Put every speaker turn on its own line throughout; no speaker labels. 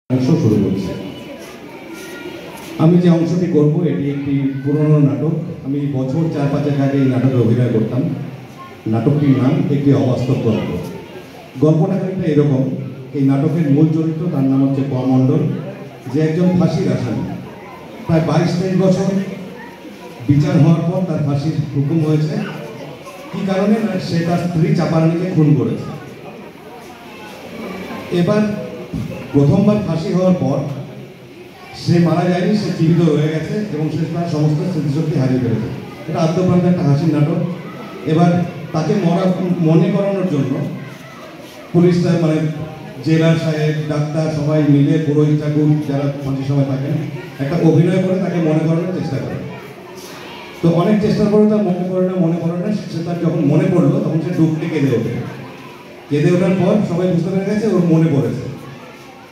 অংশ শুরু করছে। আমি যে অংশটি করব এটি একটি পুরনো নাটক। আমি বছর 4-5 আগে এই নাটকে অভিনয় করতাম। নাটকটির নাম একটি অবাস্তব গল্প। গল্পটা খানিকটা এরকম, এই নাটকের মূল চরিত্র, তার নাম হচ্ছে কমণ্ডল, যে একজন ফাঁসির আসামি। প্রায় 22-23 বছর বিচার হওয়ার পর তার ফাঁসির হুকুম হয়েছে। কি কারণে? না, সে তার স্ত্রী চাপারানিকে খুন করেছে। এবার প্রথমবার ফাঁসি হওয়ার পর সে মারা যায়নি, সে জীবিত রয়ে গেছে এবং সে তার সমস্ত স্মৃতিশক্তি হারিয়ে ফেলেছে। এটা আদ্যপ্রান্তে একটা হাসির নাটক। এবার তাকে মনে করানোর জন্য পুলিশরা, মানে জেলার সাহেব, ডাক্তার সবাই মিলে, পুরোহিত ঠাকুর যারা ফাঁসি সবাই থাকেন, একটা অভিনয় করে তাকে মনে করানোর চেষ্টা করে। তো অনেক চেষ্টার পরে তার মনে করে না। সে তার যখন মনে পড়লো তখন সে ডুবতে কেঁদে ওঠে। কেঁদে ওঠার পর সবাই বুঝতে পেরে গেছে ওর মনে পড়েছে।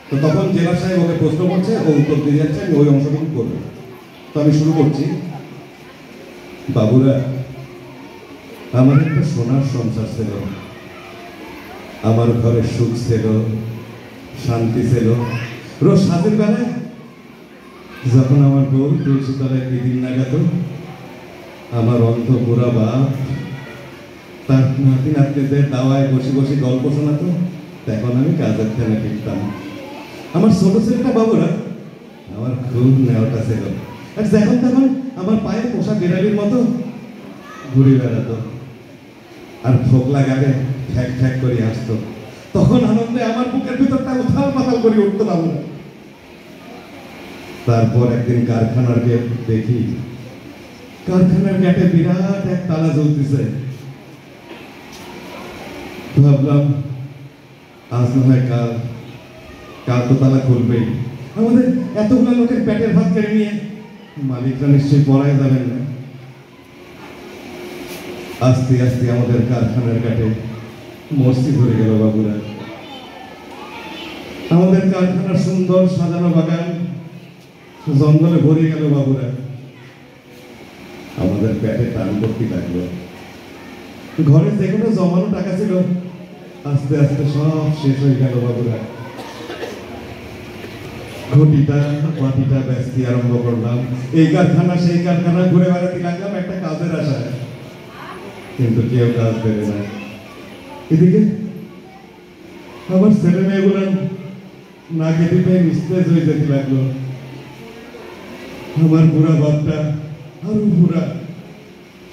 তো তখন জেলার সাহেব ওকে প্রশ্ন করছে, ও উত্তর দিয়ে যাচ্ছে। আমি ওই অংশটুকু করবো। তো আমি শুরু করছি। বাবুরা, আমার একটা সোনার সংসার ছিল, আমার ঘরে সুখ ছিল, শান্তি ছিল। রোজ সাতের বেলায় যখন আমার বউ তুলসী তলায় বিদিন লাগাত, আমার অন্ধ বুড়া বাপ তার নাতি নাতনিদের দাওয়ায় বসে বসে গল্প শোনাতো, তখন আমি কাজের ঠেনে ফিরতাম। আমার ছোট ছেলেটা বাবুরা আমার খুব নেওয়াটা ছিল, আর যখন তখন আমার পায়ে পোষা বিড়ালির মতো ঘুরে বেড়াতো আর ফোকলা গালে ঠ্যাক ঠ্যাক করে আসতো। তখন আনন্দে আমার বুকের ভিতরটা উথাল পাতাল করে উঠতো বাবুরা। তারপর একদিন কারখানার গেট দেখি, কারখানার গেটে বিরাট এক তালা জ্বলতেছে। ভাবলাম আজ না হয় কাল তো তালা খুলবেই। আমাদের এতগুলো লোকের পেটের ভাত কেড়ে নিয়ে মালিকরা নিশ্চয়ই পড়ায় যাবেন না। আস্তে আস্তে আমাদের কারখানার কাটে মসজিদ ধরে গেল বাবুরা। আমাদের কারখানার সুন্দর সাজানো বাগান জঙ্গলে ভরে গেল বাবুরা। আমাদের পেটে টান করতে লাগলো। ঘরে যেগুলো জমানো টাকা ছিল আস্তে আস্তে সব শেষ হয়ে গেল বাবুরা। ঘটিটা মাটিটা ব্যস্তি আরম্ভ করলাম। এই কারখানা সেই কারখানা ঘুরে বেড়াতে লাগলাম একটা কাজের আশায়, কিন্তু কেউ কাজ দেবে না। এদিকে আমার ছেলে মেয়েগুলো না খেতে পেয়ে নিস্তেজ হয়ে যেতে লাগলো। আমার বুড়া বাপটা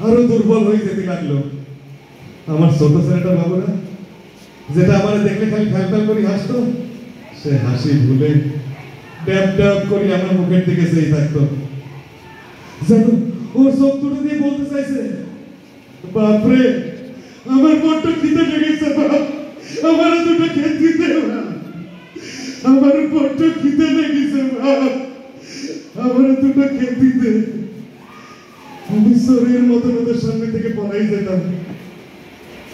আরো দুর্বল হয়ে যেতে লাগলো। আমার ছোট ছেলেটা বাবুরা, যেটা আমার দেখলে খালি ফ্যাল করে হাসতো, সে হাসি ভুলে ড্যাব ড্যাব করে আমার মুখের দিকে চেয়ে থাকতো। যেন ওর চোখ দুটো দিয়ে বলতে চাইছে, বাপরে আমার বড্ড খিদে লেগেছে বাপ, আমার দুটো খেতে দিতে, আমার বড্ড খিদে লেগেছে বাপ, আমার দুটো খেতে দিতে। আমি শরীরের মতন ওদের সামনে থেকে পড়াই যেতাম।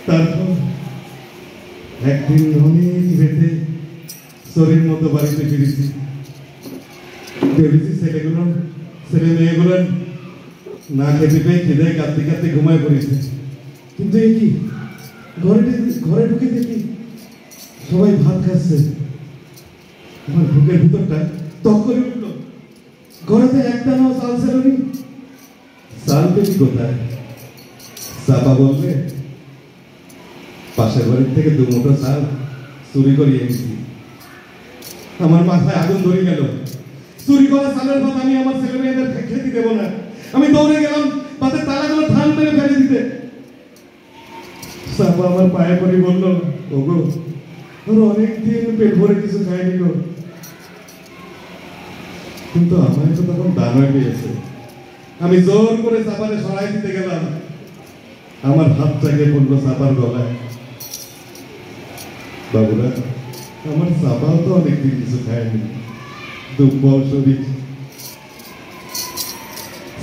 তারপর একদিন অনেক রেতে শরীর মতো বাড়িতে ফিরেছি। ভেবেছি ছেলে মেয়েগুলো না খেতে পেয়ে খিদে কাঁদতে কাঁদতে ঘুমায় পড়েছে। কিন্তু এ কি, ঘরে ঢুকে দেখি সবাই ভাত খাচ্ছে। আমার বুকের ভিতরটা তক করে উঠল। ঘরেতে একটা নাও চাল ছিল নি। চাল পেয়েছি কোথায়? চাপা বললে পাশের বাড়ির থেকে 2 মুঠো চাল চুরি করে এনেছি। আমার মাথায় আগুন ধরে গেল। চুরি করা চালের ভাত আমি আমার ছেলে মেয়েদের খেতে দেবো না। আমি দৌড়ে গেলাম তাদের তালাগুলো ঠান মেরে ফেলে দিতে। চাপা আমার পায়ে পড়ে বলল, ওগো ওর অনেকদিন পেট ভরে কিছু খায়নি গো। কিন্তু আমার তো তখন দান হয়ে গিয়েছে। আমি জোর করে চাপারে সরাই দিতে গেলাম, আমার হাতটাকে পড়লো চাপার গলায়। বাবুরা, আমার চাপাও তো অনেকদিন কিছু খায়নি, দুর্বল শরীর।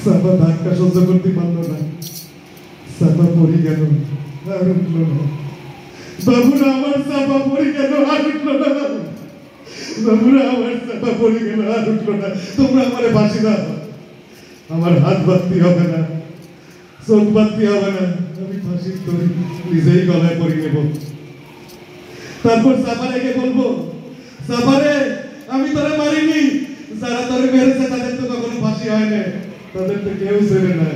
চাপা ধাক্কা সহ্য করতে পারলো না, চাপা পড়ে গেল, আর উঠলো না। বাবুরা, আমার চাপা পড়ে গেল, আর উঠলো না। বাবুরা, আমার চাপা পড়ে গেল, আর উঠলো না। তোমরা আমারে ফাঁসি দাও, আমার হাত বাঁধতে হবে না, চোখ বাঁধতে হবে না, আমি ফাঁসির দড়ি নিজেই গলায় পড়ে নেব। তারপর চাপারে বলবো, চাপারে আমি তো হয় না, তাদের তো কেউ চেনে না,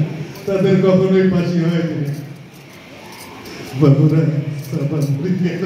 তাদের কখনোই ফাঁসি হয়নি। বাবুরা, সাবান পড়ে গেল।